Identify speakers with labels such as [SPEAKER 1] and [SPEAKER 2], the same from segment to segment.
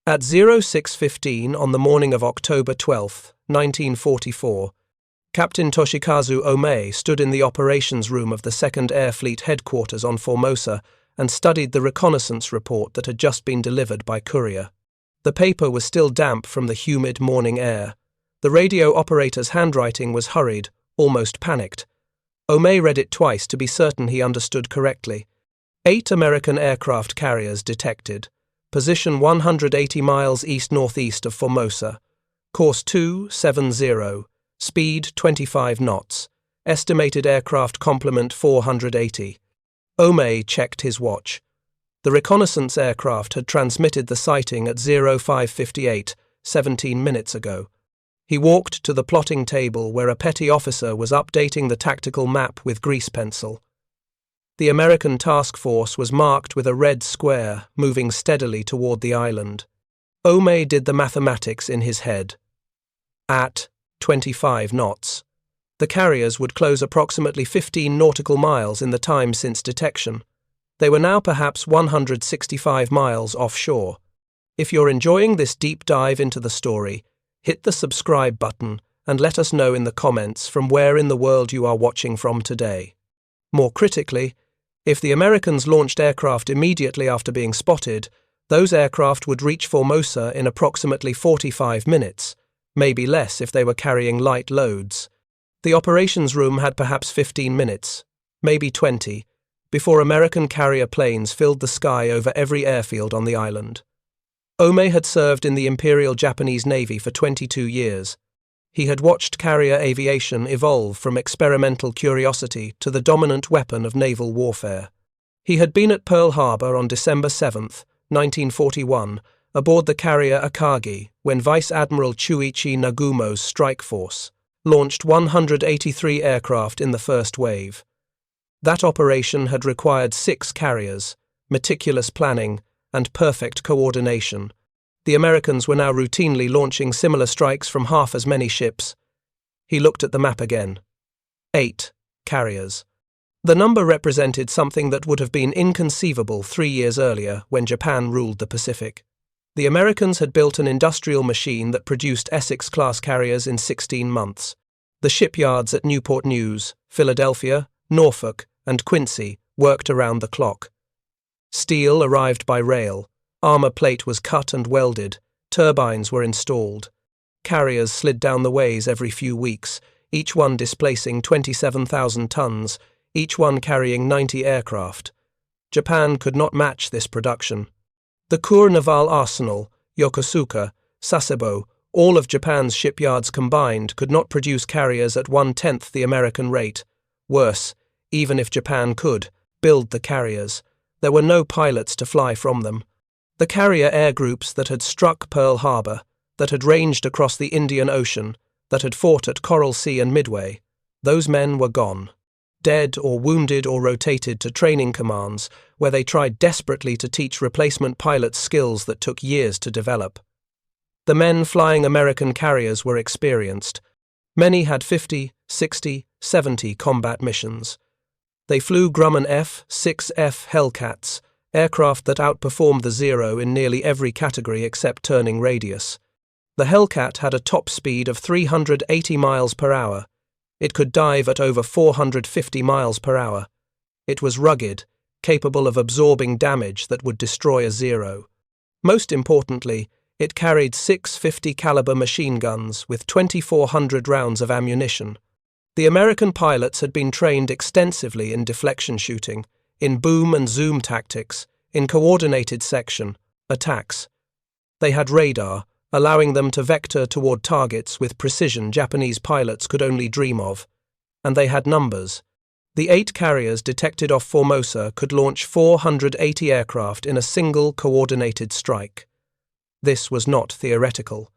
[SPEAKER 1] At 06:15 on the morning of October 12, 1944, Captain Toshikazu Ome stood in the operations room of the 2nd Air Fleet headquarters on Formosa and studied the reconnaissance report that had just been delivered by courier. The paper was still damp from the humid morning air. The radio operator's handwriting was hurried, almost panicked. Ome read it twice to be certain he understood correctly. 8 American aircraft carriers detected. Position 180 miles east-northeast of Formosa. Course 270. Speed 25 knots. Estimated aircraft complement 480. Ome checked his watch. The reconnaissance aircraft had transmitted the sighting at 05:58, 17 minutes ago. He walked to the plotting table where a petty officer was updating the tactical map with grease pencil. The American task force was marked with a red square, moving steadily toward the island. Ome did the mathematics in his head. At 25 knots. The carriers would close approximately 15 nautical miles in the time since detection. They were now perhaps 165 miles offshore. If you're enjoying this deep dive into the story, hit the subscribe button and let us know in the comments from where in the world you are watching from today. More critically, if the Americans launched aircraft immediately after being spotted, those aircraft would reach Formosa in approximately 45 minutes, maybe less if they were carrying light loads. The operations room had perhaps 15 minutes, maybe 20, before American carrier planes filled the sky over every airfield on the island. Ome had served in the Imperial Japanese Navy for 22 years. He had watched carrier aviation evolve from experimental curiosity to the dominant weapon of naval warfare. He had been at Pearl Harbor on December 7, 1941, aboard the carrier Akagi, when Vice Admiral Chuichi Nagumo's strike force launched 183 aircraft in the first wave. That operation had required 6 carriers, meticulous planning, and perfect coordination. The Americans were now routinely launching similar strikes from half as many ships. He looked at the map again. 8 carriers. The number represented something that would have been inconceivable 3 years earlier when Japan ruled the Pacific. The Americans had built an industrial machine that produced Essex-class carriers in 16 months. The shipyards at Newport News, Philadelphia, Norfolk, and Quincy worked around the clock. Steel arrived by rail, armor plate was cut and welded, turbines were installed. Carriers slid down the ways every few weeks, each one displacing 27,000 tons, each one carrying 90 aircraft. Japan could not match this production. The Kur Naval Arsenal, Yokosuka, Sasebo, all of Japan's shipyards combined could not produce carriers at 1/10 the American rate. Worse, even if Japan could build the carriers, there were no pilots to fly from them. The carrier air groups that had struck Pearl Harbor, that had ranged across the Indian Ocean, that had fought at Coral Sea and Midway, those men were gone. Dead or wounded or rotated to training commands, where they tried desperately to teach replacement pilots skills that took years to develop. The men flying American carriers were experienced. Many had 50, 60, 70 combat missions. They flew Grumman F-6F Hellcats, aircraft that outperformed the Zero in nearly every category except turning radius. The Hellcat had a top speed of 380 miles per hour. It could dive at over 450 miles per hour. It was rugged, capable of absorbing damage that would destroy a Zero. Most importantly, it carried 6 50-caliber machine guns with 2,400 rounds of ammunition. The American pilots had been trained extensively in deflection shooting, in boom and zoom tactics, in coordinated section, attacks. They had radar, allowing them to vector toward targets with precision Japanese pilots could only dream of. And they had numbers. The 8 carriers detected off Formosa could launch 480 aircraft in a single coordinated strike. This was not theoretical.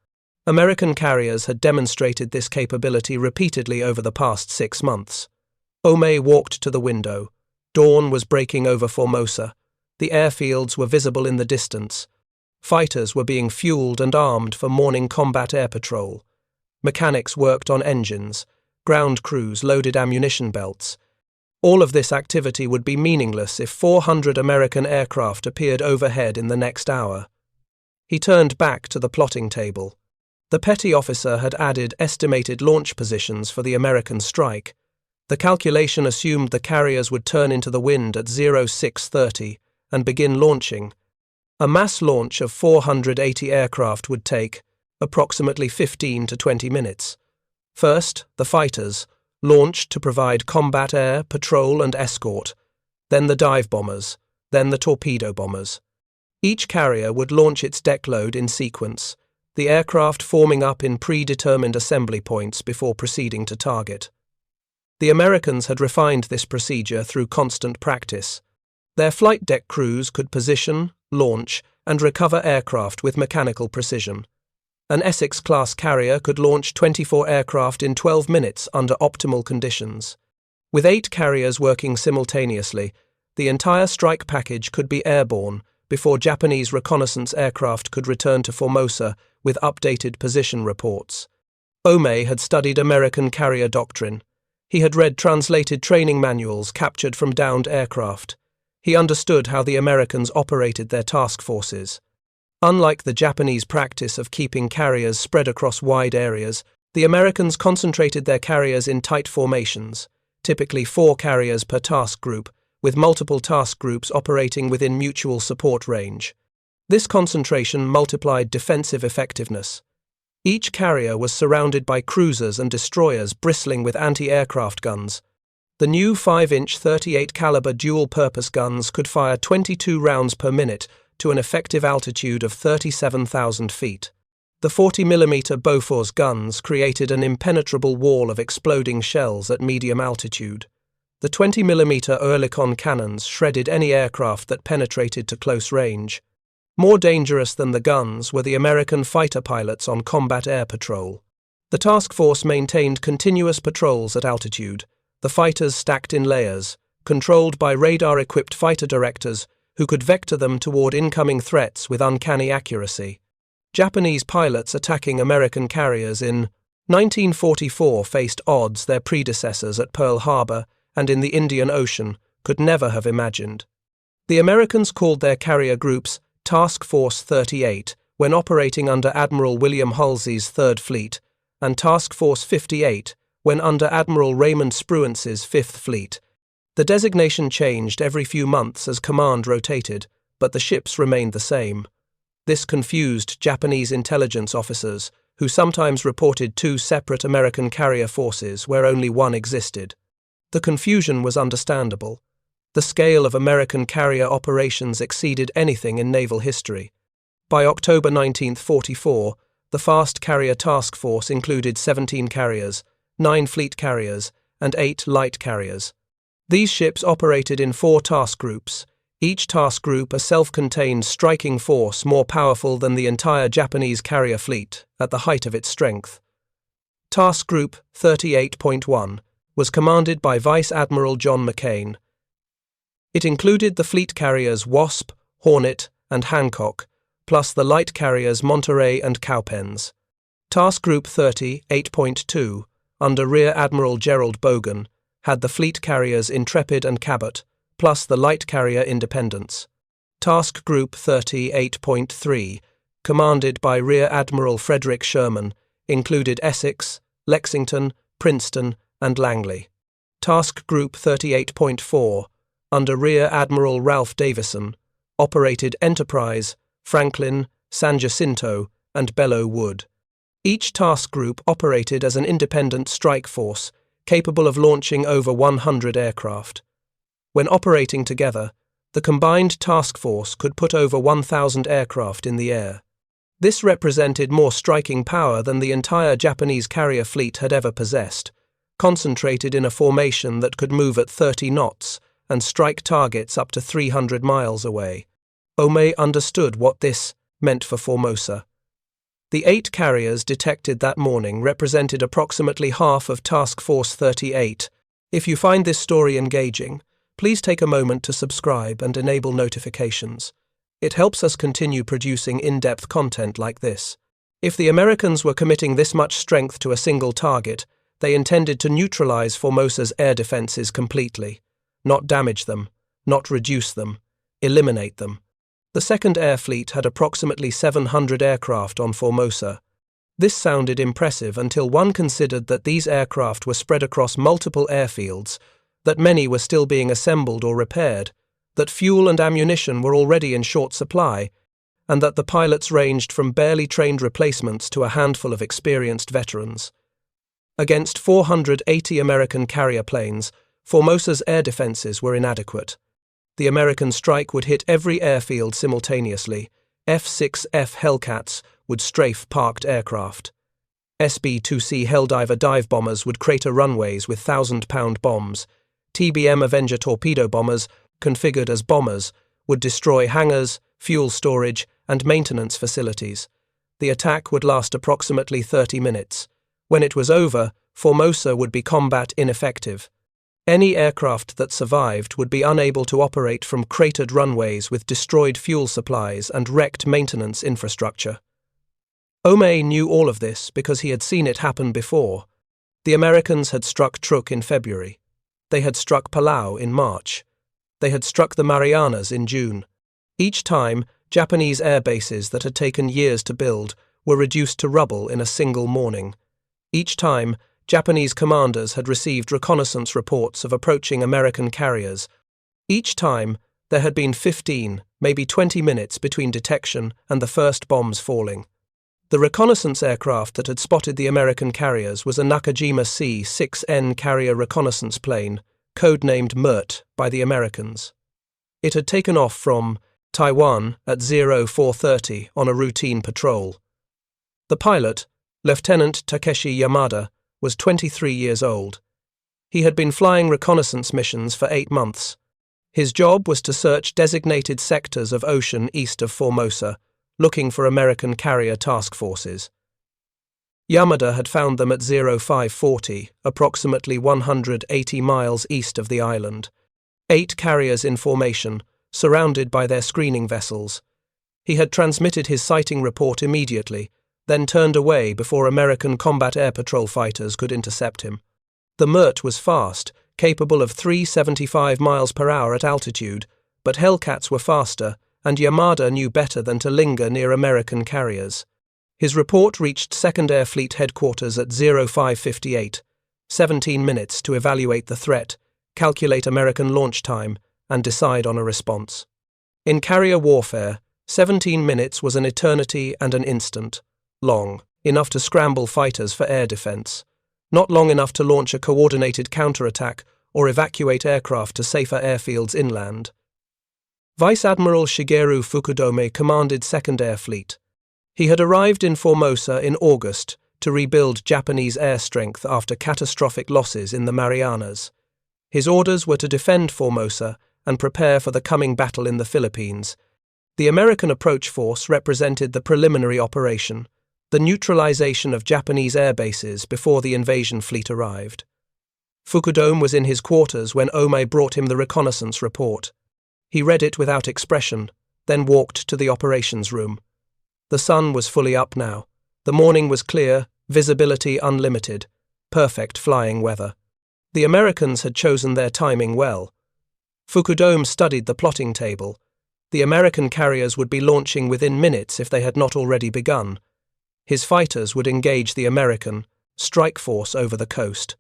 [SPEAKER 1] American carriers had demonstrated this capability repeatedly over the past 6 months. Ome walked to the window. Dawn was breaking over Formosa. The airfields were visible in the distance. Fighters were being fueled and armed for morning combat air patrol. Mechanics worked on engines. Ground crews loaded ammunition belts. All of this activity would be meaningless if 400 American aircraft appeared overhead in the next hour. He turned back to the plotting table. The petty officer had added estimated launch positions for the American strike. The calculation assumed the carriers would turn into the wind at 0630 and begin launching. A mass launch of 480 aircraft would take approximately 15 to 20 minutes. First, the fighters, launched to provide combat air, patrol and escort, then the dive bombers, then the torpedo bombers. Each carrier would launch its deck load in sequence, the aircraft forming up in predetermined assembly points before proceeding to target. The Americans had refined this procedure through constant practice. Their flight deck crews could position, launch, and recover aircraft with mechanical precision. An Essex-class carrier could launch 24 aircraft in 12 minutes under optimal conditions. With 8 carriers working simultaneously, the entire strike package could be airborne before Japanese reconnaissance aircraft could return to Formosa with updated position reports. Ome had studied American carrier doctrine. He had read translated training manuals captured from downed aircraft. He understood how the Americans operated their task forces. Unlike the Japanese practice of keeping carriers spread across wide areas, the Americans concentrated their carriers in tight formations, typically 4 carriers per task group, with multiple task groups operating within mutual support range. This concentration multiplied defensive effectiveness. Each carrier was surrounded by cruisers and destroyers bristling with anti-aircraft guns. The new 5-inch 38 caliber dual-purpose guns could fire 22 rounds per minute to an effective altitude of 37,000 feet. The 40mm Bofors guns created an impenetrable wall of exploding shells at medium altitude. The 20mm Oerlikon cannons shredded any aircraft that penetrated to close range. More dangerous than the guns were the American fighter pilots on combat air patrol. The task force maintained continuous patrols at altitude, the fighters stacked in layers, controlled by radar-equipped fighter directors who could vector them toward incoming threats with uncanny accuracy. Japanese pilots attacking American carriers in 1944 faced odds their predecessors at Pearl Harbor and in the Indian Ocean could never have imagined. The Americans called their carrier groups Task Force 38 when operating under Admiral William Halsey's Third Fleet, and Task Force 58 when under Admiral Raymond Spruance's Fifth Fleet. The designation changed every few months as command rotated, but the ships remained the same. This confused Japanese intelligence officers, who sometimes reported 2 separate American carrier forces where only one existed. The confusion was understandable. The scale of American carrier operations exceeded anything in naval history. By October 1944, the Fast Carrier Task Force included 17 carriers, 9 fleet carriers, and 8 light carriers. These ships operated in 4 task groups, each task group a self-contained striking force more powerful than the entire Japanese carrier fleet at the height of its strength. Task Group 38.1 was commanded by Vice Admiral John McCain. It included the fleet carriers Wasp, Hornet, and Hancock, plus the light carriers Monterey and Cowpens. Task Group 38.2, under Rear Admiral Gerald Bogan, had the fleet carriers Intrepid and Cabot, plus the light carrier Independence. Task Group 38.3, commanded by Rear Admiral Frederick Sherman, included Essex, Lexington, Princeton, and Langley. Task Group 38.4, under Rear Admiral Ralph Davison, operated Enterprise, Franklin, San Jacinto, and Belleau Wood. Each task group operated as an independent strike force, capable of launching over 100 aircraft. When operating together, the combined task force could put over 1,000 aircraft in the air. This represented more striking power than the entire Japanese carrier fleet had ever possessed, concentrated in a formation that could move at 30 knots and strike targets up to 300 miles away. Ome understood what this meant for Formosa. The 8 carriers detected that morning represented approximately half of Task Force 38. If you find this story engaging, please take a moment to subscribe and enable notifications. It helps us continue producing in-depth content like this. If the Americans were committing this much strength to a single target, they intended to neutralize Formosa's air defenses completely, not damage them, not reduce them, eliminate them. The Second Air Fleet had approximately 700 aircraft on Formosa. This sounded impressive until one considered that these aircraft were spread across multiple airfields, that many were still being assembled or repaired, that fuel and ammunition were already in short supply, and that the pilots ranged from barely trained replacements to a handful of experienced veterans. Against 480 American carrier planes, Formosa's air defenses were inadequate. The American strike would hit every airfield simultaneously. F-6F Hellcats would strafe parked aircraft. SB-2C Helldiver dive bombers would crater runways with 1,000-pound bombs. TBM Avenger torpedo bombers, configured as bombers, would destroy hangars, fuel storage, and maintenance facilities. The attack would last approximately 30 minutes. When it was over, Formosa would be combat ineffective. Any aircraft that survived would be unable to operate from cratered runways with destroyed fuel supplies and wrecked maintenance infrastructure. Ome knew all of this because he had seen it happen before. The Americans had struck Truk in February. They had struck Palau in March. They had struck the Marianas in June. Each time, Japanese air bases that had taken years to build were reduced to rubble in a single morning. Each time, Japanese commanders had received reconnaissance reports of approaching American carriers. Each time, there had been 15, maybe 20 minutes between detection and the first bombs falling. The reconnaissance aircraft that had spotted the American carriers was a Nakajima C-6N carrier reconnaissance plane, codenamed MIRT by the Americans. It had taken off from Taiwan at 0430 on a routine patrol. The pilot, Lieutenant Takeshi Yamada, was 23 years old. He had been flying reconnaissance missions for 8 months. His job was to search designated sectors of ocean east of Formosa, looking for American carrier task forces. Yamada had found them at 0540, approximately 180 miles east of the island. 8 carriers in formation, surrounded by their screening vessels. He had transmitted his sighting report immediately, then turned away before American combat air patrol fighters could intercept him. The MIRT was fast, capable of 375 miles per hour at altitude, but Hellcats were faster, and Yamada knew better than to linger near American carriers. His report reached 2nd Air Fleet headquarters at 0558, 17 minutes to evaluate the threat, calculate American launch time, and decide on a response. In carrier warfare, 17 minutes was an eternity and an instant. Long, enough to scramble fighters for air defense. Not long enough to launch a coordinated counterattack or evacuate aircraft to safer airfields inland. Vice Admiral Shigeru Fukudome commanded 2nd Air Fleet. He had arrived in Formosa in August to rebuild Japanese air strength after catastrophic losses in the Marianas. His orders were to defend Formosa and prepare for the coming battle in the Philippines. The American approach force represented the preliminary operation, the neutralization of Japanese air bases before the invasion fleet arrived. Fukudome was in his quarters when Ome brought him the reconnaissance report. He read it without expression, then walked to the operations room. The sun was fully up now. The morning was clear, visibility unlimited, perfect flying weather. The Americans had chosen their timing well. Fukudome studied the plotting table. The American carriers would be launching within minutes if they had not already begun. His fighters would engage the American strike force over the coast.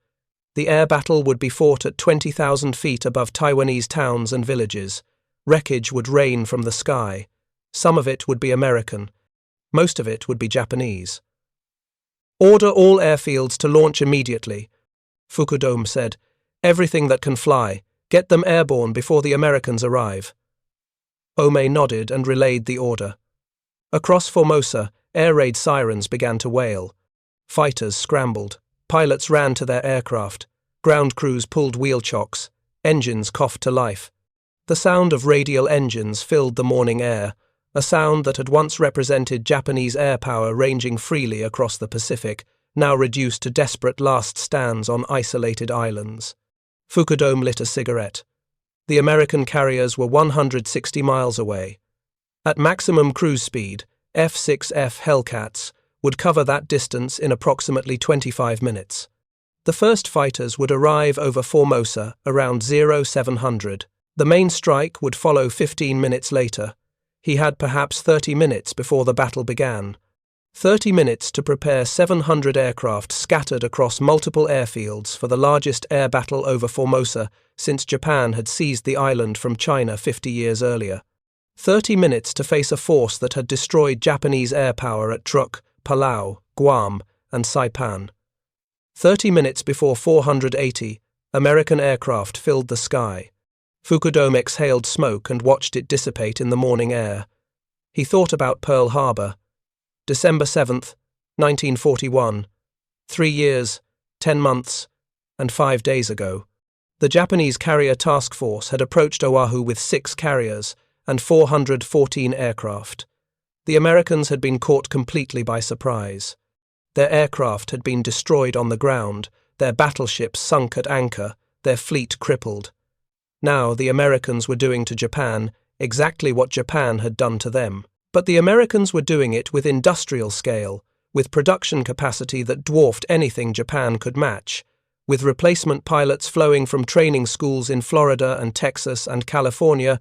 [SPEAKER 1] The air battle would be fought at 20,000 feet above Taiwanese towns and villages. Wreckage would rain from the sky. Some of it would be American. Most of it would be Japanese. "Order all airfields to launch immediately," Fukudome said. "Everything that can fly. Get them airborne before the Americans arrive." Ome nodded and relayed the order. Across Formosa, air raid sirens began to wail. Fighters scrambled. Pilots ran to their aircraft. Ground crews pulled wheel chocks. Engines coughed to life. The sound of radial engines filled the morning air, a sound that had once represented Japanese air power ranging freely across the Pacific, now reduced to desperate last stands on isolated islands. Fukudome lit a cigarette. The American carriers were 160 miles away. At maximum cruise speed, F-6F Hellcats would cover that distance in approximately 25 minutes. The first fighters would arrive over Formosa around 0700. The main strike would follow 15 minutes later. He had perhaps 30 minutes before the battle began. 30 minutes to prepare 700 aircraft scattered across multiple airfields for the largest air battle over Formosa since Japan had seized the island from China 50 years earlier. 30 minutes to face a force that had destroyed Japanese air power at Truk, Palau, Guam, and Saipan. 30 minutes before 480, American aircraft filled the sky. Fukudome exhaled smoke and watched it dissipate in the morning air. He thought about Pearl Harbor. December 7th, 1941. 3 years, 10 months, and 5 days ago. The Japanese carrier task force had approached Oahu with 6 carriers and 414 aircraft. The Americans had been caught completely by surprise. Their aircraft had been destroyed on the ground, their battleships sunk at anchor, their fleet crippled. Now the Americans were doing to Japan exactly what Japan had done to them. But the Americans were doing it with industrial scale, with production capacity that dwarfed anything Japan could match, with replacement pilots flowing from training schools in Florida and Texas and California,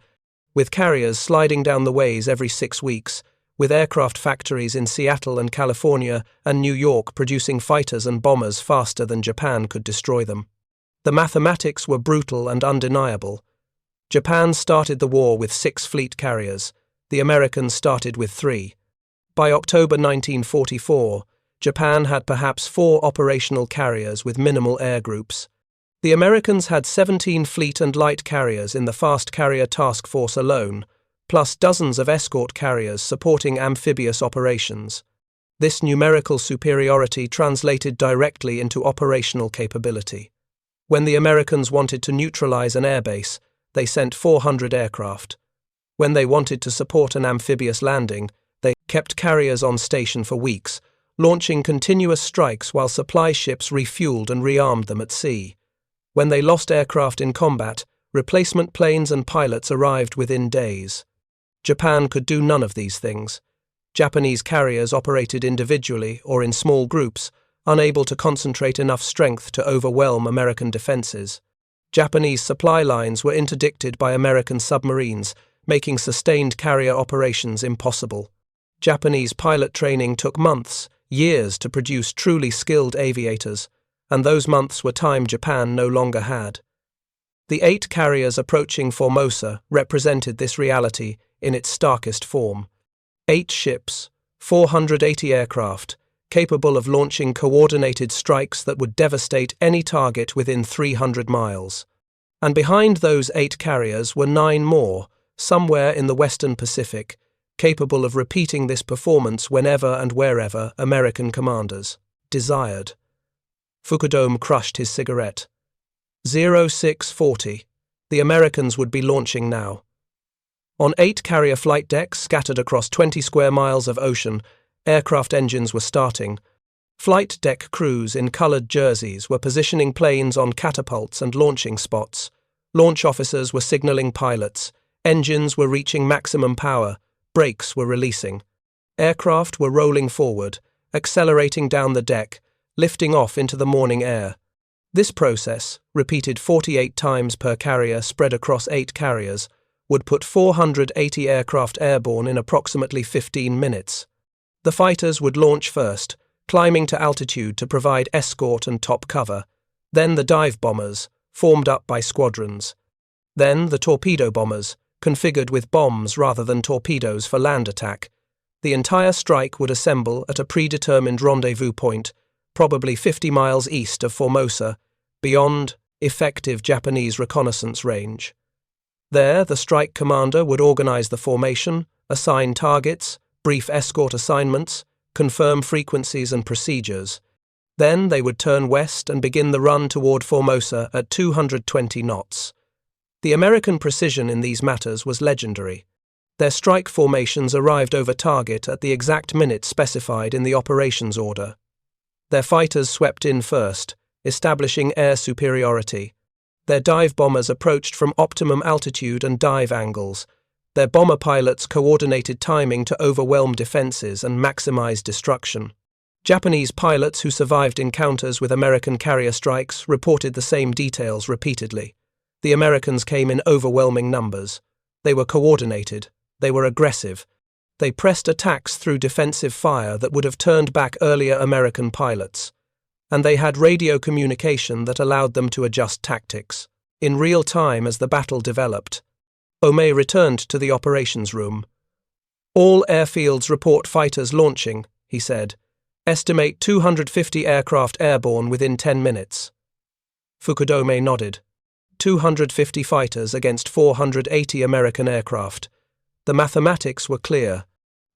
[SPEAKER 1] with carriers sliding down the ways every 6 weeks, with aircraft factories in Seattle and California and New York producing fighters and bombers faster than Japan could destroy them. The mathematics were brutal and undeniable. Japan started the war with 6 fleet carriers. The Americans started with 3. By October 1944, Japan had perhaps 4 operational carriers with minimal air groups. The Americans had 17 fleet and light carriers in the fast carrier task force alone, plus dozens of escort carriers supporting amphibious operations. This numerical superiority translated directly into operational capability. When the Americans wanted to neutralize an airbase, they sent 400 aircraft. When they wanted to support an amphibious landing, they kept carriers on station for weeks, launching continuous strikes while supply ships refueled and rearmed them at sea. When they lost aircraft in combat, replacement planes and pilots arrived within days. Japan could do none of these things. Japanese carriers operated individually or in small groups, unable to concentrate enough strength to overwhelm American defenses. Japanese supply lines were interdicted by American submarines, making sustained carrier operations impossible. Japanese pilot training took months, years to produce truly skilled aviators, and those months were time Japan no longer had. The 8 carriers approaching Formosa represented this reality in its starkest form. 8 ships, 480 aircraft, capable of launching coordinated strikes that would devastate any target within 300 miles. And behind those 8 carriers were 9 more, somewhere in the Western Pacific, capable of repeating this performance whenever and wherever American commanders desired. Fukudome crushed his cigarette. 0640. The Americans would be launching now. On 8 carrier flight decks scattered across 20 square miles of ocean, aircraft engines were starting. Flight deck crews in coloured jerseys were positioning planes on catapults and launching spots. Launch officers were signalling pilots. Engines were reaching maximum power. Brakes were releasing. Aircraft were rolling forward, accelerating down the deck, lifting off into the morning air. This process, repeated 48 times per carrier spread across 8 carriers, would put 480 aircraft airborne in approximately 15 minutes. The fighters would launch first, climbing to altitude to provide escort and top cover, then the dive bombers, formed up by squadrons, then the torpedo bombers, configured with bombs rather than torpedoes for land attack. The entire strike would assemble at a predetermined rendezvous point, probably 50 miles east of Formosa, beyond effective Japanese reconnaissance range. There, the strike commander would organize the formation, assign targets, brief escort assignments, confirm frequencies and procedures. Then they would turn west and begin the run toward Formosa at 220 knots. The American precision in these matters was legendary. Their strike formations arrived over target at the exact minute specified in the operations order. Their fighters swept in first, establishing air superiority. Their dive bombers approached from optimum altitude and dive angles. Their bomber pilots coordinated timing to overwhelm defenses and maximize destruction. Japanese pilots who survived encounters with American carrier strikes reported the same details repeatedly. The Americans came in overwhelming numbers. They were coordinated. They were aggressive. They pressed attacks through defensive fire that would have turned back earlier American pilots. And they had radio communication that allowed them to adjust tactics. In real time as the battle developed, Ome returned to the operations room. "All airfields report fighters launching," he said. "Estimate 250 aircraft airborne within 10 minutes. Fukudome nodded. 250 fighters against 480 American aircraft. The mathematics were clear.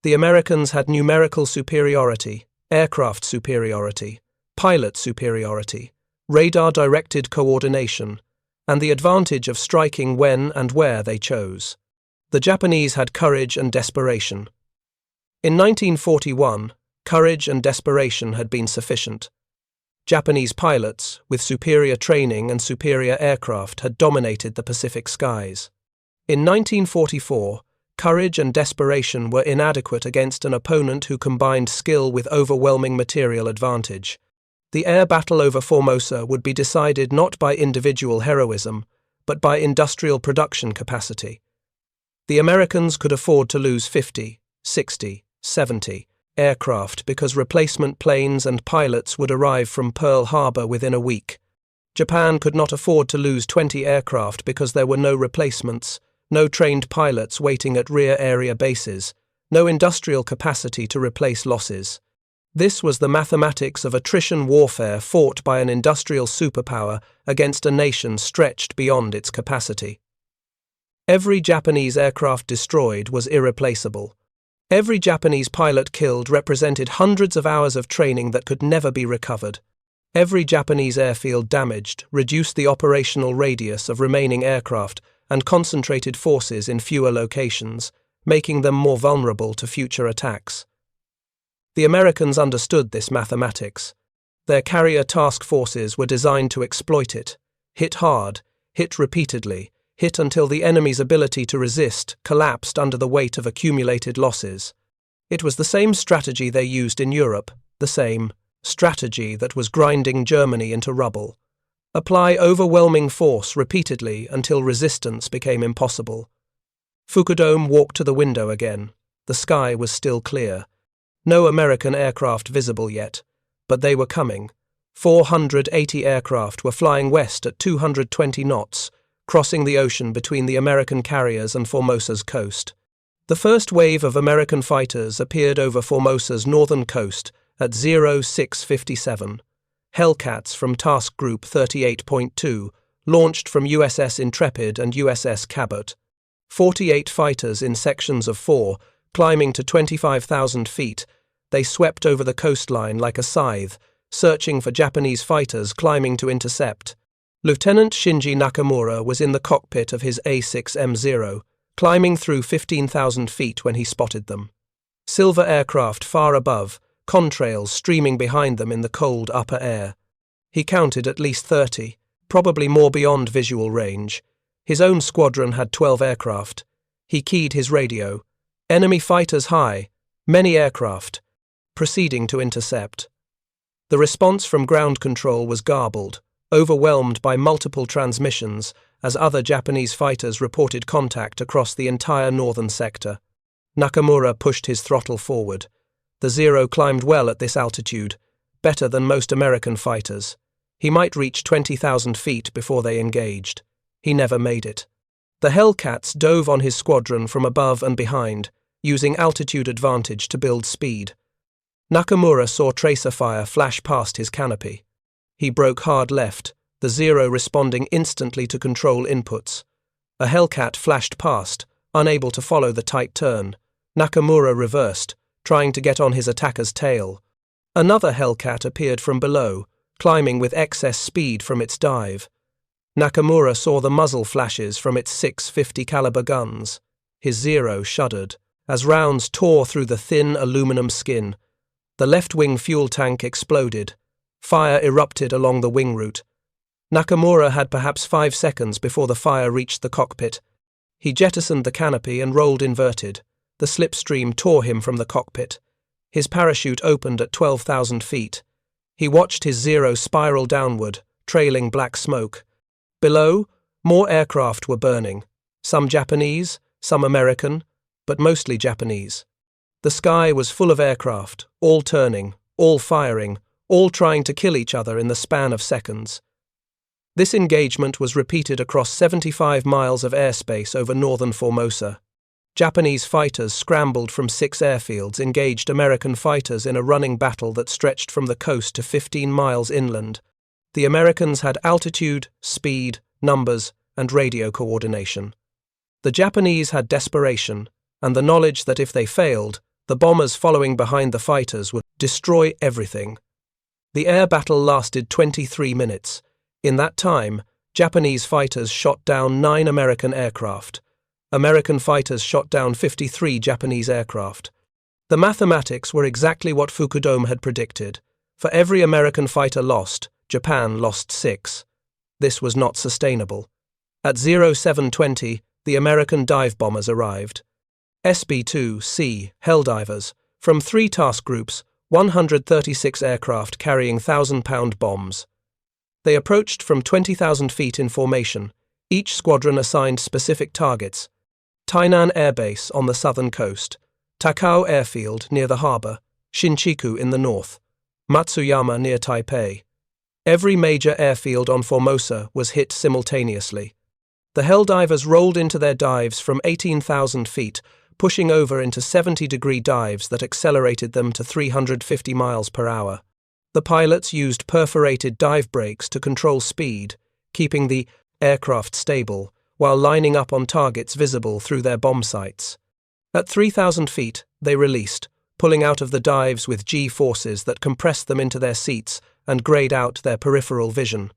[SPEAKER 1] The Americans had numerical superiority, aircraft superiority, pilot superiority, radar-directed coordination, and the advantage of striking when and where they chose. The Japanese had courage and desperation. In 1941, courage and desperation had been sufficient. Japanese pilots, with superior training and superior aircraft, had dominated the Pacific skies. In 1944, courage and desperation were inadequate against an opponent who combined skill with overwhelming material advantage. The air battle over Formosa would be decided not by individual heroism, but by industrial production capacity. The Americans could afford to lose 50, 60, 70 aircraft because replacement planes and pilots would arrive from Pearl Harbor within a week. Japan could not afford to lose 20 aircraft because there were no replacements, no trained pilots waiting at rear area bases, no industrial capacity to replace losses. This was the mathematics of attrition warfare fought by an industrial superpower against a nation stretched beyond its capacity. Every Japanese aircraft destroyed was irreplaceable. Every Japanese pilot killed represented hundreds of hours of training that could never be recovered. Every Japanese airfield damaged reduced the operational radius of remaining aircraft and concentrated forces in fewer locations, making them more vulnerable to future attacks. The Americans understood this mathematics. Their carrier task forces were designed to exploit it, hit hard, hit repeatedly, hit until the enemy's ability to resist collapsed under the weight of accumulated losses. It was the same strategy they used in Europe, the same strategy that was grinding Germany into rubble. Apply overwhelming force repeatedly until resistance became impossible. Fukudome walked to the window again. The sky was still clear. No American aircraft visible yet, but they were coming. 480 aircraft were flying west at 220 knots, crossing the ocean between the American carriers and Formosa's coast. The first wave of American fighters appeared over Formosa's northern coast at 0657. Hellcats from Task Group 38.2 launched from USS Intrepid and USS Cabot. 48 fighters in sections of 4, climbing to 25,000 feet, they swept over the coastline like a scythe, searching for Japanese fighters climbing to intercept. Lieutenant Shinji Nakamura was in the cockpit of his A6M0, climbing through 15,000 feet when he spotted them. Silver aircraft far above, contrails streaming behind them in the cold upper air. He counted at least 30, probably more beyond visual range. His own squadron had 12 aircraft. He keyed his radio. Enemy fighters high, many aircraft, proceeding to intercept. The response from ground control was garbled, overwhelmed by multiple transmissions as other Japanese fighters reported contact across the entire northern sector. Nakamura pushed his throttle forward. The Zero climbed well at this altitude, better than most American fighters. He might reach 20,000 feet before they engaged. He never made it. The Hellcats dove on his squadron from above and behind, using altitude advantage to build speed. Nakamura saw tracer fire flash past his canopy. He broke hard left, the Zero responding instantly to control inputs. A Hellcat flashed past, unable to follow the tight turn. Nakamura reversed, trying to get on his attacker's tail. Another Hellcat appeared from below, climbing with excess speed from its dive. Nakamura saw the muzzle flashes from its 650 caliber guns. His Zero shuddered as rounds tore through the thin aluminum skin. The left-wing fuel tank exploded. Fire erupted along the wing route. Nakamura had perhaps 5 seconds before the fire reached the cockpit. He jettisoned the canopy and rolled inverted. The slipstream tore him from the cockpit. His parachute opened at 12,000 feet. He watched his Zero spiral downward, trailing black smoke. Below, more aircraft were burning. Some Japanese, some American. but mostly Japanese. The sky was full of aircraft, all turning, all firing, all trying to kill each other in the span of seconds. This engagement was repeated across 75 miles of airspace over northern Formosa. Japanese fighters scrambled from 6 airfields, engaged American fighters in a running battle that stretched from the coast to 15 miles inland. The Americans had altitude, speed, numbers, and radio coordination. The Japanese had desperation, and the knowledge that if they failed, the bombers following behind the fighters would destroy everything. The air battle lasted 23 minutes. In that time, Japanese fighters shot down 9 American aircraft. American fighters shot down 53 Japanese aircraft. The mathematics were exactly what Fukudome had predicted. For every American fighter lost, Japan lost 6. This was not sustainable. At 0720, the American dive bombers arrived. SB-2C, Helldivers, from 3 task groups, 136 aircraft carrying 1,000-pound bombs. They approached from 20,000 feet in formation, each squadron assigned specific targets: Tainan Air Base on the southern coast, Takao Airfield near the harbour, Shinchiku in the north, Matsuyama near Taipei. Every major airfield on Formosa was hit simultaneously. The Helldivers rolled into their dives from 18,000 feet, pushing over into 70-degree dives that accelerated them to 350 miles per hour. The pilots used perforated dive brakes to control speed, keeping the aircraft stable, while lining up on targets visible through their bomb sights. At 3,000 feet, they released, pulling out of the dives with G-forces that compressed them into their seats and grayed out their peripheral vision.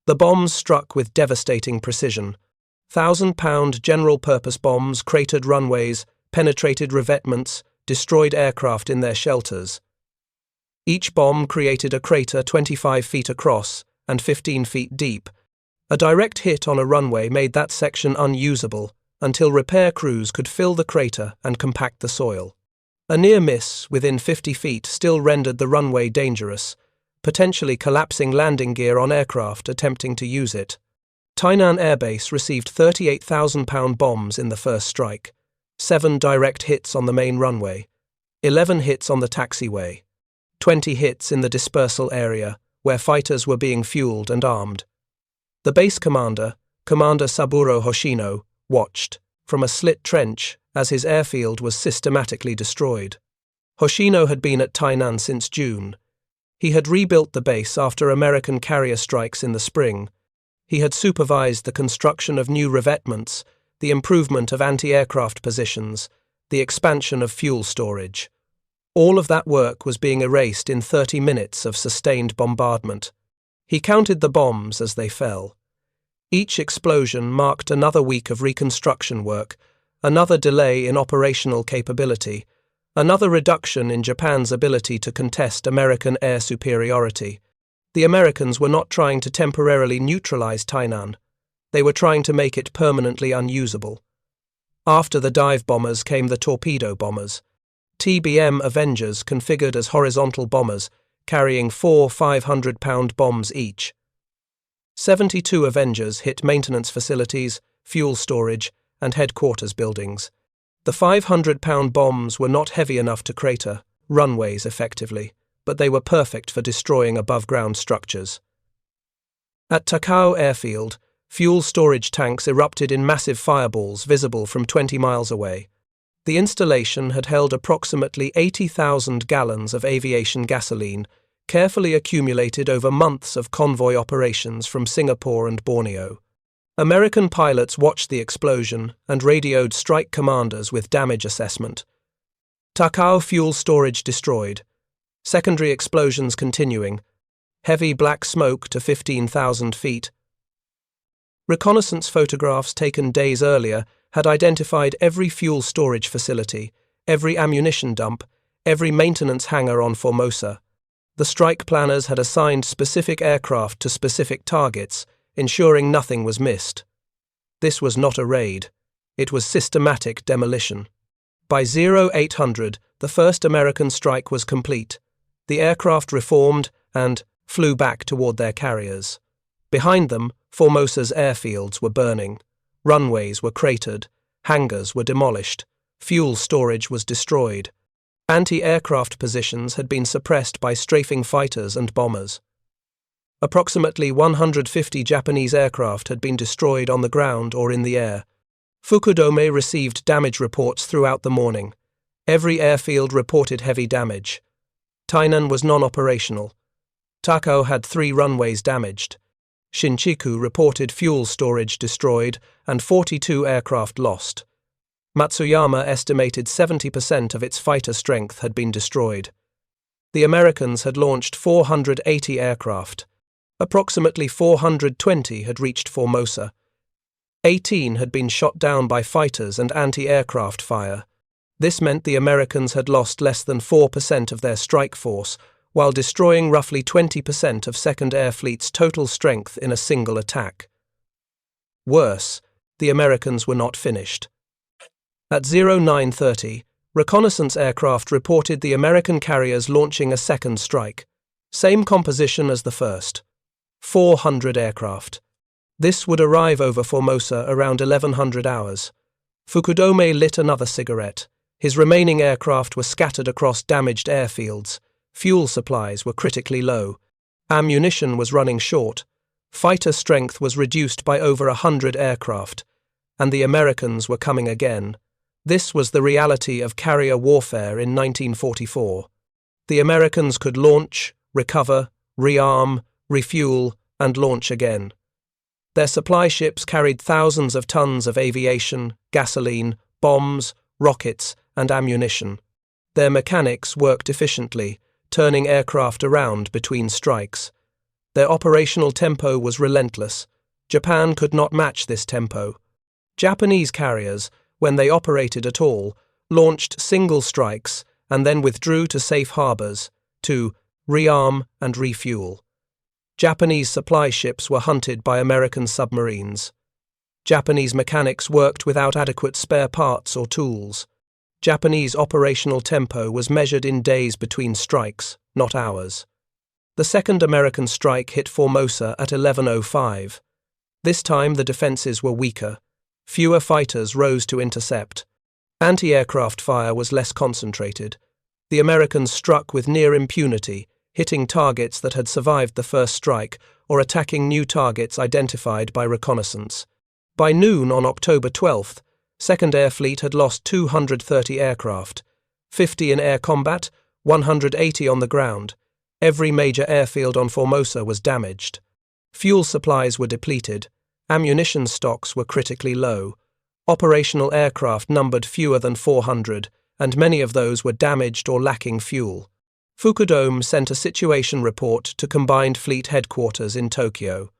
[SPEAKER 1] The bombs struck with devastating precision. 1,000-pound general-purpose bombs cratered runways, penetrated revetments, destroyed aircraft in their shelters. Each bomb created a crater 25 feet across and 15 feet deep. A direct hit on a runway made that section unusable until repair crews could fill the crater and compact the soil. A near miss within 50 feet still rendered the runway dangerous, potentially collapsing landing gear on aircraft attempting to use it. Tainan Air Base received 38,000-pound bombs in the first strike, 7 direct hits on the main runway, 11 hits on the taxiway, 20 hits in the dispersal area, where fighters were being fueled and armed. The base commander, Commander Saburo Hoshino, watched, from a slit trench, as his airfield was systematically destroyed. Hoshino had been at Tainan since June. He had rebuilt the base after American carrier strikes in the spring. He had supervised the construction of new revetments, the improvement of anti-aircraft positions, the expansion of fuel storage. All of that work was being erased in 30 minutes of sustained bombardment. He counted the bombs as they fell. Each explosion marked another week of reconstruction work, another delay in operational capability, another reduction in Japan's ability to contest American air superiority. The Americans were not trying to temporarily neutralize Tainan. They were trying to make it permanently unusable. After the dive bombers came the torpedo bombers. TBM Avengers configured as horizontal bombers, carrying 4 500-pound bombs each. 72 Avengers hit maintenance facilities, fuel storage, and headquarters buildings. The 500-pound bombs were not heavy enough to crater runways effectively, but they were perfect for destroying above-ground structures. At Takao Airfield, fuel storage tanks erupted in massive fireballs visible from 20 miles away. The installation had held approximately 80,000 gallons of aviation gasoline, carefully accumulated over months of convoy operations from Singapore and Borneo. American pilots watched the explosion and radioed strike commanders with damage assessment. Takao fuel storage destroyed. Secondary explosions continuing. Heavy black smoke to 15,000 feet. Reconnaissance photographs taken days earlier had identified every fuel storage facility, every ammunition dump, every maintenance hangar on Formosa. The strike planners had assigned specific aircraft to specific targets, ensuring nothing was missed. This was not a raid. It was systematic demolition. By 0800, the first American strike was complete. The aircraft reformed and flew back toward their carriers. Behind them, Formosa's airfields were burning. Runways were cratered. Hangars were demolished. Fuel storage was destroyed. Anti-aircraft positions had been suppressed by strafing fighters and bombers. Approximately 150 Japanese aircraft had been destroyed on the ground or in the air. Fukudome received damage reports throughout the morning. Every airfield reported heavy damage. Tainan was non-operational. Takao had 3 runways damaged. Shinchiku reported fuel storage destroyed and 42 aircraft lost. Matsuyama estimated 70% of its fighter strength had been destroyed. The Americans had launched 480 aircraft. Approximately 420 had reached Formosa. 18 had been shot down by fighters and anti-aircraft fire. This meant the Americans had lost less than 4% of their strike force, while destroying roughly 20% of Second Air Fleet's total strength in a single attack. Worse, the Americans were not finished. At 09:30, reconnaissance aircraft reported the American carriers launching a second strike. Same composition as the first. 400 aircraft. This would arrive over Formosa around 1100 hours. Fukudome lit another cigarette. His remaining aircraft were scattered across damaged airfields. Fuel supplies were critically low. Ammunition was running short. Fighter strength was reduced by over 100 aircraft. And the Americans were coming again. This was the reality of carrier warfare in 1944. The Americans could launch, recover, rearm, refuel, and launch again. Their supply ships carried thousands of tons of aviation, gasoline, bombs, rockets, and ammunition. Their mechanics worked efficiently, turning aircraft around between strikes. Their operational tempo was relentless. Japan could not match this tempo. Japanese carriers, when they operated at all, launched single strikes and then withdrew to safe harbors to rearm and refuel. Japanese supply ships were hunted by American submarines. Japanese mechanics worked without adequate spare parts or tools. Japanese operational tempo was measured in days between strikes, not hours. The second American strike hit Formosa at 11:05. This time the defenses were weaker. Fewer fighters rose to intercept. Anti-aircraft fire was less concentrated. The Americans struck with near impunity, hitting targets that had survived the first strike or attacking new targets identified by reconnaissance. By noon on October 12th, Second Air Fleet had lost 230 aircraft, 50 in air combat, 180 on the ground. Every major airfield on Formosa was damaged. Fuel supplies were depleted. Ammunition stocks were critically low. Operational aircraft numbered fewer than 400, and many of those were damaged or lacking fuel. Fukudome sent a situation report to Combined Fleet Headquarters in Tokyo.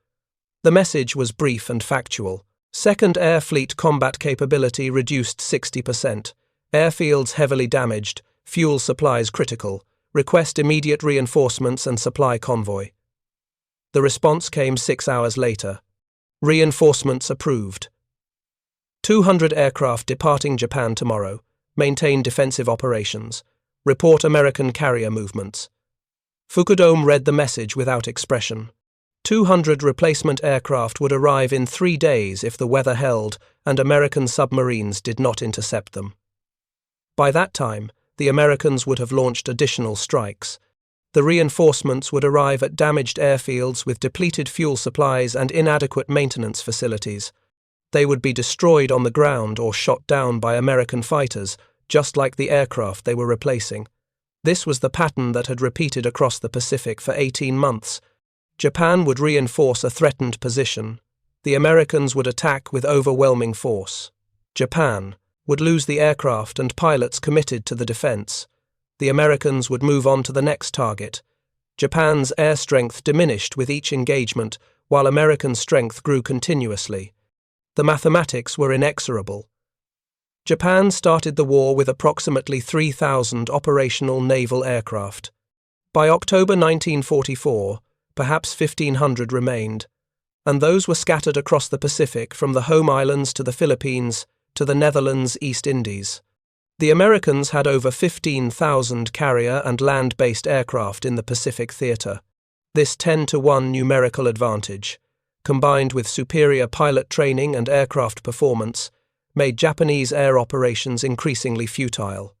[SPEAKER 1] The message was brief and factual. Second Air Fleet combat capability reduced 60%. Airfields heavily damaged. Fuel supplies critical. Request immediate reinforcements and supply convoy. The response came 6 hours later. Reinforcements approved. 200 aircraft departing Japan tomorrow. Maintain defensive operations. Report American carrier movements. Fukudome read the message without expression. 200 replacement aircraft would arrive in 3 days if the weather held and American submarines did not intercept them. By that time, the Americans would have launched additional strikes. The reinforcements would arrive at damaged airfields with depleted fuel supplies and inadequate maintenance facilities. They would be destroyed on the ground or shot down by American fighters, just like the aircraft they were replacing. This was the pattern that had repeated across the Pacific for 18 months. Japan would reinforce a threatened position. The Americans would attack with overwhelming force. Japan would lose the aircraft and pilots committed to the defense. The Americans would move on to the next target. Japan's air strength diminished with each engagement, while American strength grew continuously. The mathematics were inexorable. Japan started the war with approximately 3,000 operational naval aircraft. By October 1944, perhaps 1,500 remained, and those were scattered across the Pacific from the home islands to the Philippines to the Netherlands, East Indies. The Americans had over 15,000 carrier and land-based aircraft in the Pacific theater. This 10-to-1 numerical advantage, combined with superior pilot training and aircraft performance, made Japanese air operations increasingly futile.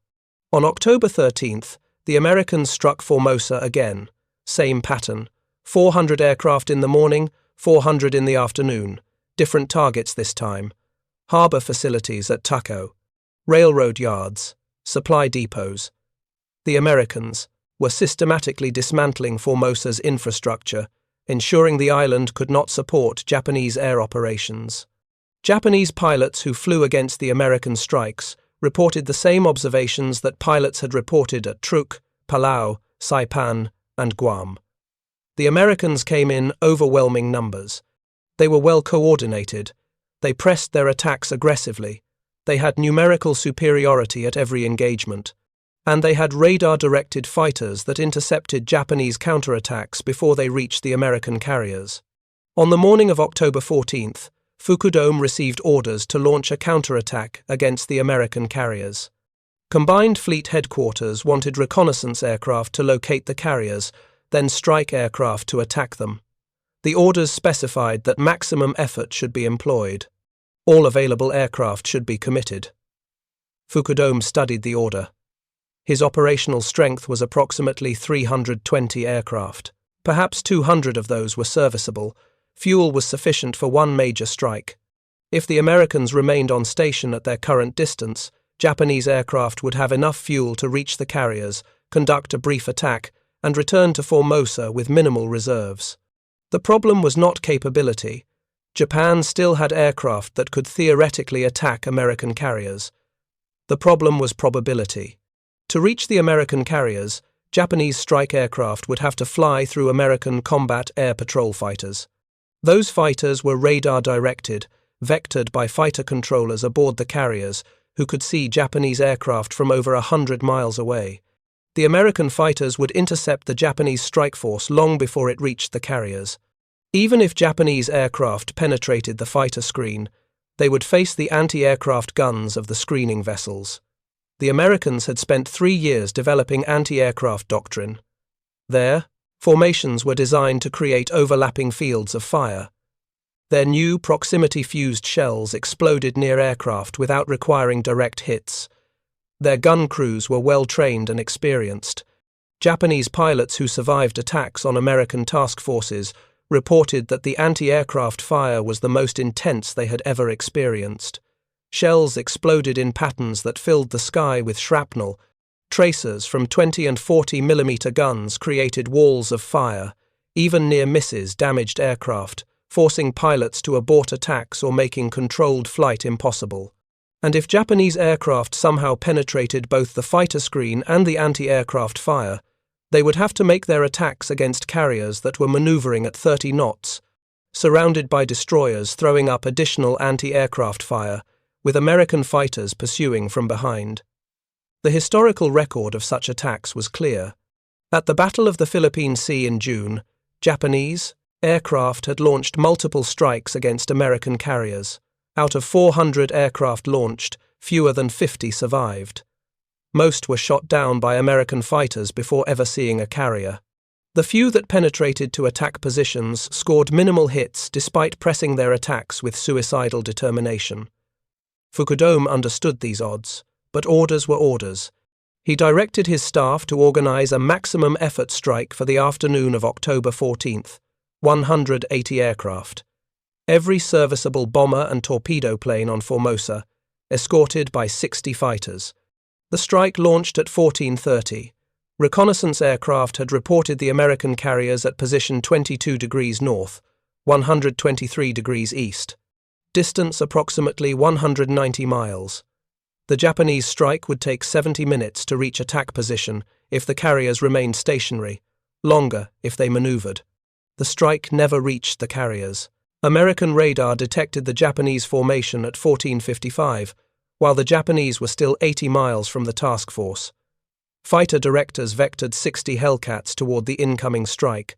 [SPEAKER 1] On October 13th, the Americans struck Formosa again. Same pattern. 400 aircraft in the morning, 400 in the afternoon. Different targets this time. Harbour facilities at Tako. Railroad yards. Supply depots. The Americans were systematically dismantling Formosa's infrastructure, ensuring the island could not support Japanese air operations. Japanese pilots who flew against the American strikes reported the same observations that pilots had reported at Truk, Palau, Saipan, and Guam. The Americans came in overwhelming numbers. They were well coordinated. They pressed their attacks aggressively. They had numerical superiority at every engagement. And they had radar-directed fighters that intercepted Japanese counterattacks before they reached the American carriers. On the morning of October 14th, Fukudome received orders to launch a counterattack against the American carriers. Combined Fleet Headquarters wanted reconnaissance aircraft to locate the carriers, then strike aircraft to attack them. The orders specified that maximum effort should be employed. All available aircraft should be committed. Fukudome studied the order. His operational strength was approximately 320 aircraft. Perhaps 200 of those were serviceable. Fuel was sufficient for one major strike. If the Americans remained on station at their current distance, Japanese aircraft would have enough fuel to reach the carriers, conduct a brief attack, and return to Formosa with minimal reserves. The problem was not capability. Japan still had aircraft that could theoretically attack American carriers. The problem was probability. To reach the American carriers, Japanese strike aircraft would have to fly through American combat air patrol fighters. Those fighters were radar-directed, vectored by fighter controllers aboard the carriers, who could see Japanese aircraft from over 100 miles away. The American fighters would intercept the Japanese strike force long before it reached the carriers. Even if Japanese aircraft penetrated the fighter screen, they would face the anti-aircraft guns of the screening vessels. The Americans had spent 3 years developing anti-aircraft doctrine. There, formations were designed to create overlapping fields of fire. Their new proximity-fused shells exploded near aircraft without requiring direct hits. Their gun crews were well-trained and experienced. Japanese pilots who survived attacks on American task forces reported that the anti-aircraft fire was the most intense they had ever experienced. Shells exploded in patterns that filled the sky with shrapnel. Tracers from 20 and 40 mm guns created walls of fire. Even near misses damaged aircraft, forcing pilots to abort attacks or making controlled flight impossible. And if Japanese aircraft somehow penetrated both the fighter screen and the anti-aircraft fire, they would have to make their attacks against carriers that were maneuvering at 30 knots, surrounded by destroyers throwing up additional anti-aircraft fire, with American fighters pursuing from behind. The historical record of such attacks was clear. At the Battle of the Philippine Sea in June, Japanese aircraft had launched multiple strikes against American carriers. Out of 400 aircraft launched, fewer than 50 survived. Most were shot down by American fighters before ever seeing a carrier. The few that penetrated to attack positions scored minimal hits despite pressing their attacks with suicidal determination. Fukudome understood these odds, but orders were orders. He directed his staff to organize a maximum effort strike for the afternoon of October 14th, 180 aircraft. Every serviceable bomber and torpedo plane on Formosa, escorted by 60 fighters. The strike launched at 14:30. Reconnaissance aircraft had reported the American carriers at position 22 degrees north, 123 degrees east. Distance approximately 190 miles. The Japanese strike would take 70 minutes to reach attack position if the carriers remained stationary, longer if they maneuvered. The strike never reached the carriers. American radar detected the Japanese formation at 14:55, while the Japanese were still 80 miles from the task force. Fighter directors vectored 60 Hellcats toward the incoming strike.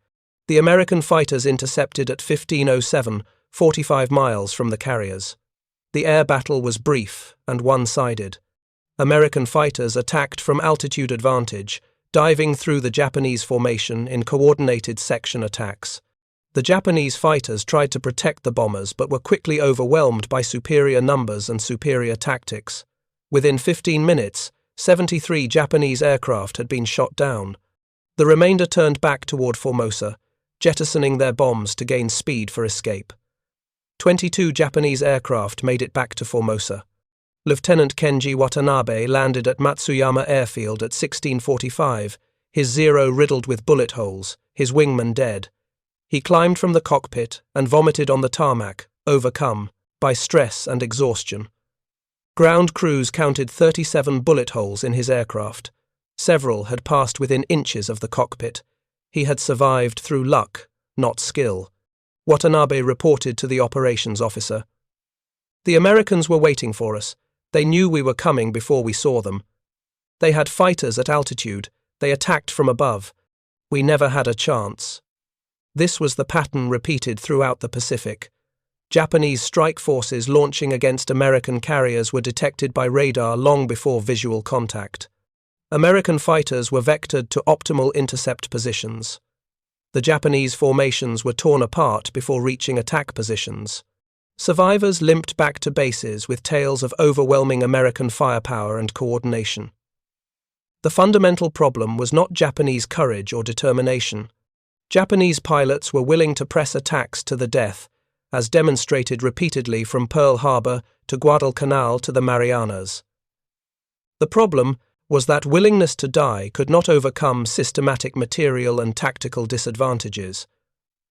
[SPEAKER 1] The American fighters intercepted at 15:07, 45 miles from the carriers. The air battle was brief and one-sided. American fighters attacked from altitude advantage, diving through the Japanese formation in coordinated section attacks. The Japanese fighters tried to protect the bombers but were quickly overwhelmed by superior numbers and superior tactics. Within 15 minutes, 73 Japanese aircraft had been shot down. The remainder turned back toward Formosa, jettisoning their bombs to gain speed for escape. 22 Japanese aircraft made it back to Formosa. Lieutenant Kenji Watanabe landed at Matsuyama Airfield at 16:45, his Zero riddled with bullet holes, his wingman dead. He climbed from the cockpit and vomited on the tarmac, overcome by stress and exhaustion. Ground crews counted 37 bullet holes in his aircraft. Several had passed within inches of the cockpit. He had survived through luck, not skill. Watanabe reported to the operations officer. The Americans were waiting for us. They knew we were coming before we saw them. They had fighters at altitude. They attacked from above. We never had a chance. This was the pattern repeated throughout the Pacific. Japanese strike forces launching against American carriers were detected by radar long before visual contact. American fighters were vectored to optimal intercept positions. The Japanese formations were torn apart before reaching attack positions. Survivors limped back to bases with tales of overwhelming American firepower and coordination. The fundamental problem was not Japanese courage or determination. Japanese pilots were willing to press attacks to the death, as demonstrated repeatedly from Pearl Harbor to Guadalcanal to the Marianas. The problem was that willingness to die could not overcome systematic material and tactical disadvantages.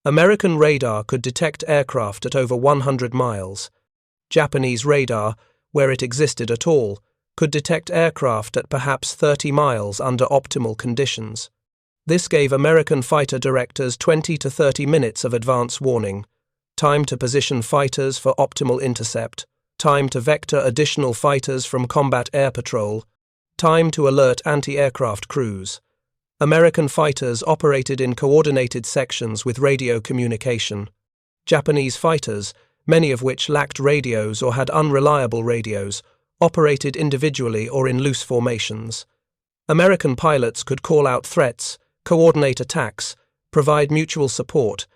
[SPEAKER 1] American radar could detect aircraft at over 100 miles. Japanese radar, where it existed at all, could detect aircraft at perhaps 30 miles under optimal conditions. This gave American fighter directors 20 to 30 minutes of advance warning, time to position fighters for optimal intercept, time to vector additional fighters from combat air patrol, time to alert anti-aircraft crews. American fighters operated in coordinated sections with radio communication. Japanese fighters, many of which lacked radios or had unreliable radios, operated individually or in loose formations. American pilots could call out threats, coordinate attacks, provide mutual support.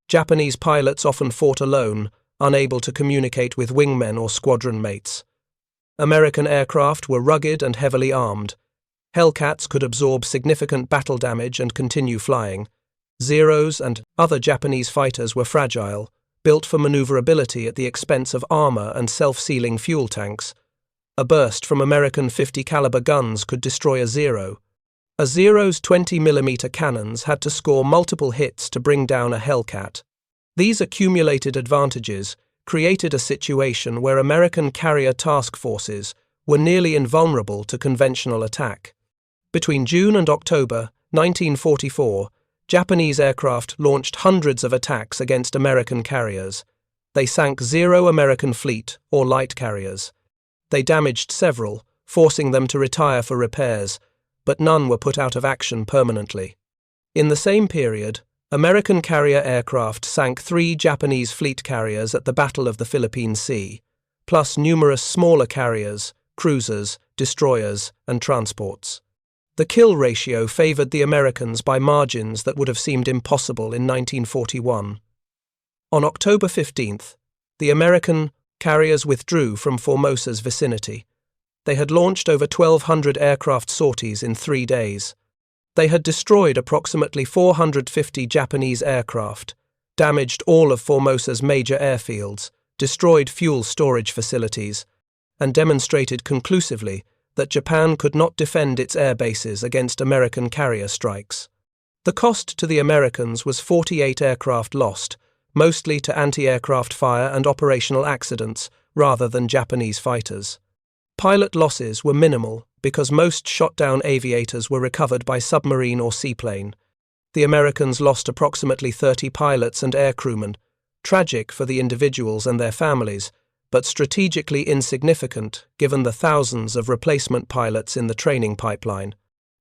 [SPEAKER 1] Japanese pilots often fought alone, unable to communicate with wingmen or squadron mates. American aircraft were rugged and heavily armed. Hellcats could absorb significant battle damage and continue flying. Zeros and other Japanese fighters were fragile, built for maneuverability at the expense of armor and self-sealing fuel tanks. A burst from American .50 caliber guns could destroy a Zero. A Zero's 20mm cannons had to score multiple hits to bring down a Hellcat. These accumulated advantages created a situation where American carrier task forces were nearly invulnerable to conventional attack. Between June and October 1944, Japanese aircraft launched hundreds of attacks against American carriers. They sank 0 American fleet or light carriers. They damaged several, forcing them to retire for repairs, but none were put out of action permanently. In the same period, American carrier aircraft sank 3 Japanese fleet carriers at the Battle of the Philippine Sea, plus numerous smaller carriers, cruisers, destroyers, and transports. The kill ratio favored the Americans by margins that would have seemed impossible in 1941. On October 15th, the American carriers withdrew from Formosa's vicinity. They had launched over 1,200 aircraft sorties in 3 days. They had destroyed approximately 450 Japanese aircraft, damaged all of Formosa's major airfields, destroyed fuel storage facilities, and demonstrated conclusively that Japan could not defend its air bases against American carrier strikes. The cost to the Americans was 48 aircraft lost, mostly to anti-aircraft fire and operational accidents rather than Japanese fighters. Pilot losses were minimal because most shot-down aviators were recovered by submarine or seaplane. The Americans lost approximately 30 pilots and aircrewmen, tragic for the individuals and their families, but strategically insignificant given the thousands of replacement pilots in the training pipeline.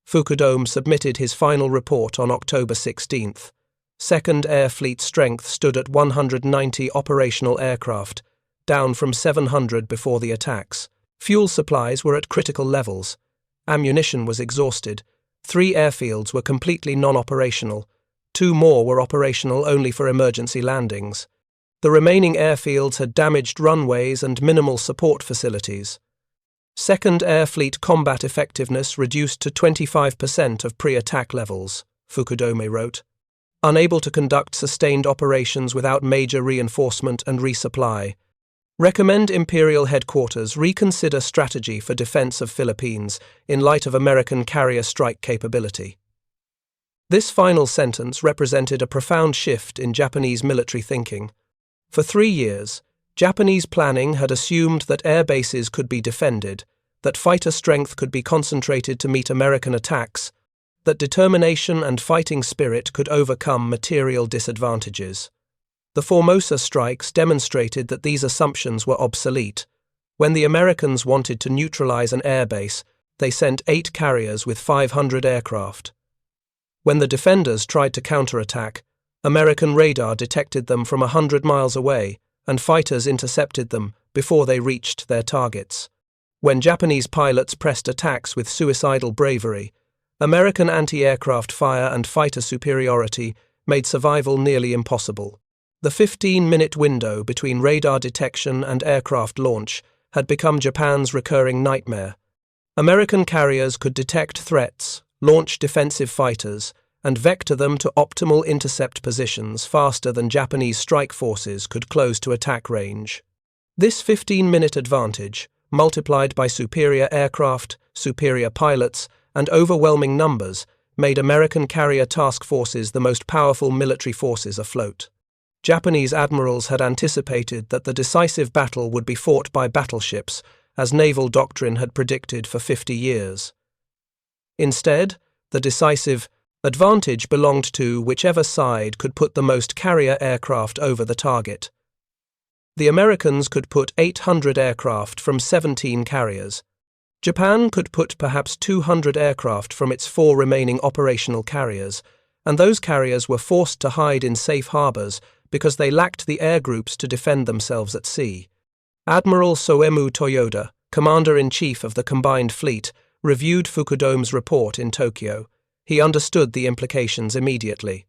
[SPEAKER 1] Fukudome submitted his final report on October 16th. Second Air Fleet strength stood at 190 operational aircraft, down from 700 before the attacks. Fuel supplies were at critical levels. Ammunition was exhausted. 3 airfields were completely non-operational. 2 more were operational only for emergency landings. The remaining airfields had damaged runways and minimal support facilities. Second Air Fleet combat effectiveness reduced to 25% of pre-attack levels, Fukudome wrote. Unable to conduct sustained operations without major reinforcement and resupply. Recommend Imperial Headquarters reconsider strategy for defense of Philippines in light of American carrier strike capability. This final sentence represented a profound shift in Japanese military thinking. For 3 years, Japanese planning had assumed that air bases could be defended, that fighter strength could be concentrated to meet American attacks, that determination and fighting spirit could overcome material disadvantages. The Formosa strikes demonstrated that these assumptions were obsolete. When the Americans wanted to neutralize an airbase, they sent 8 carriers with 500 aircraft. When the defenders tried to counterattack, American radar detected them from 100 miles away, and fighters intercepted them before they reached their targets. When Japanese pilots pressed attacks with suicidal bravery, American anti-aircraft fire and fighter superiority made survival nearly impossible. The 15-minute window between radar detection and aircraft launch had become Japan's recurring nightmare. American carriers could detect threats, launch defensive fighters, and vector them to optimal intercept positions faster than Japanese strike forces could close to attack range. This 15-minute advantage, multiplied by superior aircraft, superior pilots, and overwhelming numbers, made American carrier task forces the most powerful military forces afloat. Japanese admirals had anticipated that the decisive battle would be fought by battleships, as naval doctrine had predicted for 50 years. Instead, the decisive advantage belonged to whichever side could put the most carrier aircraft over the target. The Americans could put 800 aircraft from 17 carriers. Japan could put perhaps 200 aircraft from its 4 remaining operational carriers, and those carriers were forced to hide in safe harbors because they lacked the air groups to defend themselves at sea. Admiral Soemu Toyoda, Commander-in-Chief of the Combined Fleet, reviewed Fukudome's report in Tokyo. He understood the implications immediately.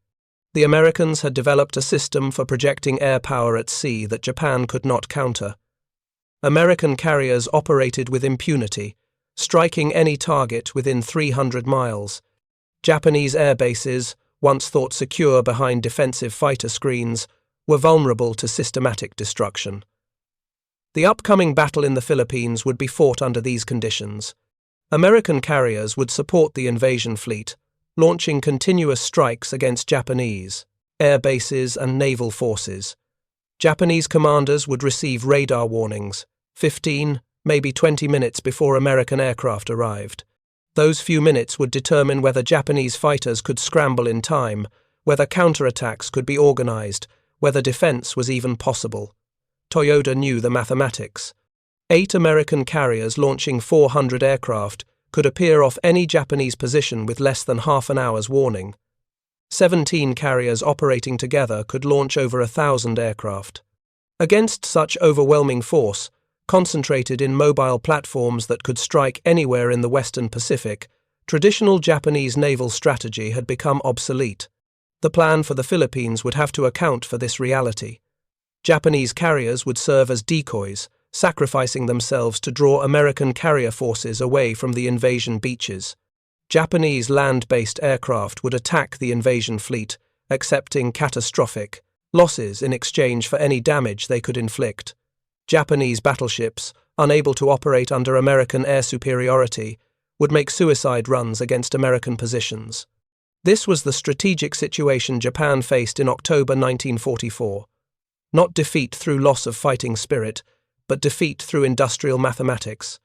[SPEAKER 1] The Americans had developed a system for projecting air power at sea that Japan could not counter. American carriers operated with impunity, striking any target within 300 miles. Japanese air bases, once thought secure behind defensive fighter screens, were vulnerable to systematic destruction. The upcoming battle in the Philippines would be fought under these conditions. American carriers would support the invasion fleet, launching continuous strikes against Japanese air bases and naval forces. Japanese commanders would receive radar warnings, 15, maybe 20 minutes before American aircraft arrived. Those few minutes would determine whether Japanese fighters could scramble in time, whether counterattacks could be organized, whether defense was even possible. Toyoda knew the mathematics. 8 American carriers launching 400 aircraft could appear off any Japanese position with less than half an hour's warning. 17 carriers operating together could launch over 1,000 aircraft. Against such overwhelming force, concentrated in mobile platforms that could strike anywhere in the Western Pacific, traditional Japanese naval strategy had become obsolete. The plan for the Philippines would have to account for this reality. Japanese carriers would serve as decoys, sacrificing themselves to draw American carrier forces away from the invasion beaches. Japanese land-based aircraft would attack the invasion fleet, accepting catastrophic losses in exchange for any damage they could inflict. Japanese battleships, unable to operate under American air superiority, would make suicide runs against American positions. This was the strategic situation Japan faced in October 1944. Not defeat through loss of fighting spirit, but defeat through industrial mathematics.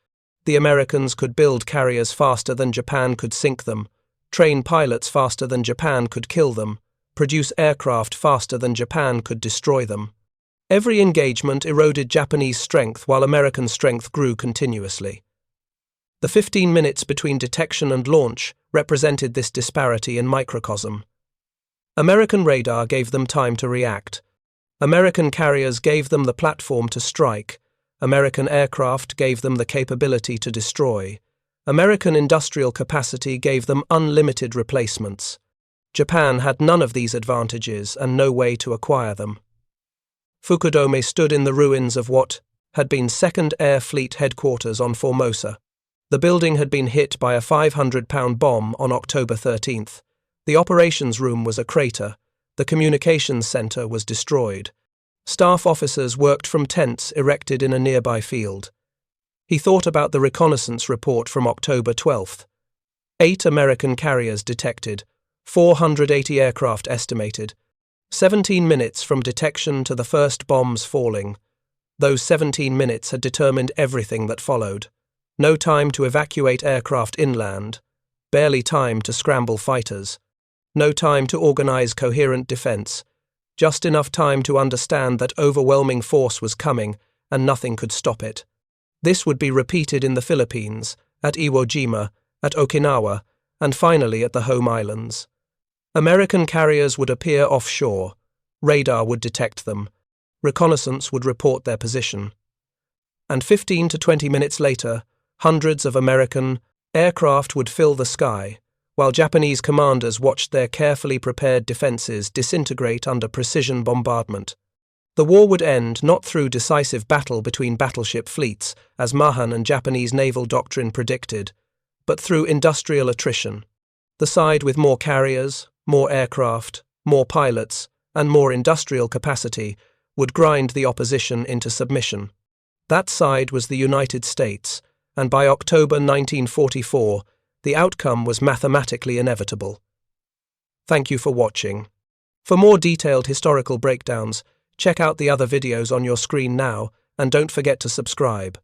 [SPEAKER 1] The Americans could build carriers faster than Japan could sink them, train pilots faster than Japan could kill them, produce aircraft faster than Japan could destroy them. Every engagement eroded Japanese strength while American strength grew continuously. The 15 minutes between detection and launch represented this disparity in microcosm. American radar gave them time to react. American carriers gave them the platform to strike. American aircraft gave them the capability to destroy. American industrial capacity gave them unlimited replacements. Japan had none of these advantages and no way to acquire them. Fukudome stood in the ruins of what had been 2nd Air Fleet headquarters on Formosa. The building had been hit by a 500-pound bomb on October 13th. The operations room was a crater. The communications center was destroyed. Staff officers worked from tents erected in a nearby field. He thought about the reconnaissance report from October 12th. 8 American carriers detected, 480 aircraft estimated. 17 minutes from detection to the first bombs falling. Those 17 minutes had determined everything that followed. No time to evacuate aircraft inland. Barely time to scramble fighters. No time to organize coherent defense. Just enough time to understand that overwhelming force was coming and nothing could stop it. This would be repeated in the Philippines, at Iwo Jima, at Okinawa, and finally at the home islands. American carriers would appear offshore. Radar would detect them. Reconnaissance would report their position. And 15 to 20 minutes later, hundreds of American aircraft would fill the sky, while Japanese commanders watched their carefully prepared defenses disintegrate under precision bombardment. The war would end not through decisive battle between battleship fleets, as Mahan and Japanese naval doctrine predicted, but through industrial attrition. The side with more carriers, more aircraft, more pilots, and more industrial capacity would grind the opposition into submission. That side was the United States, and by October 1944, the outcome was mathematically inevitable. Thank you for watching. For more detailed historical breakdowns, check out the other videos on your screen now, and don't forget to subscribe.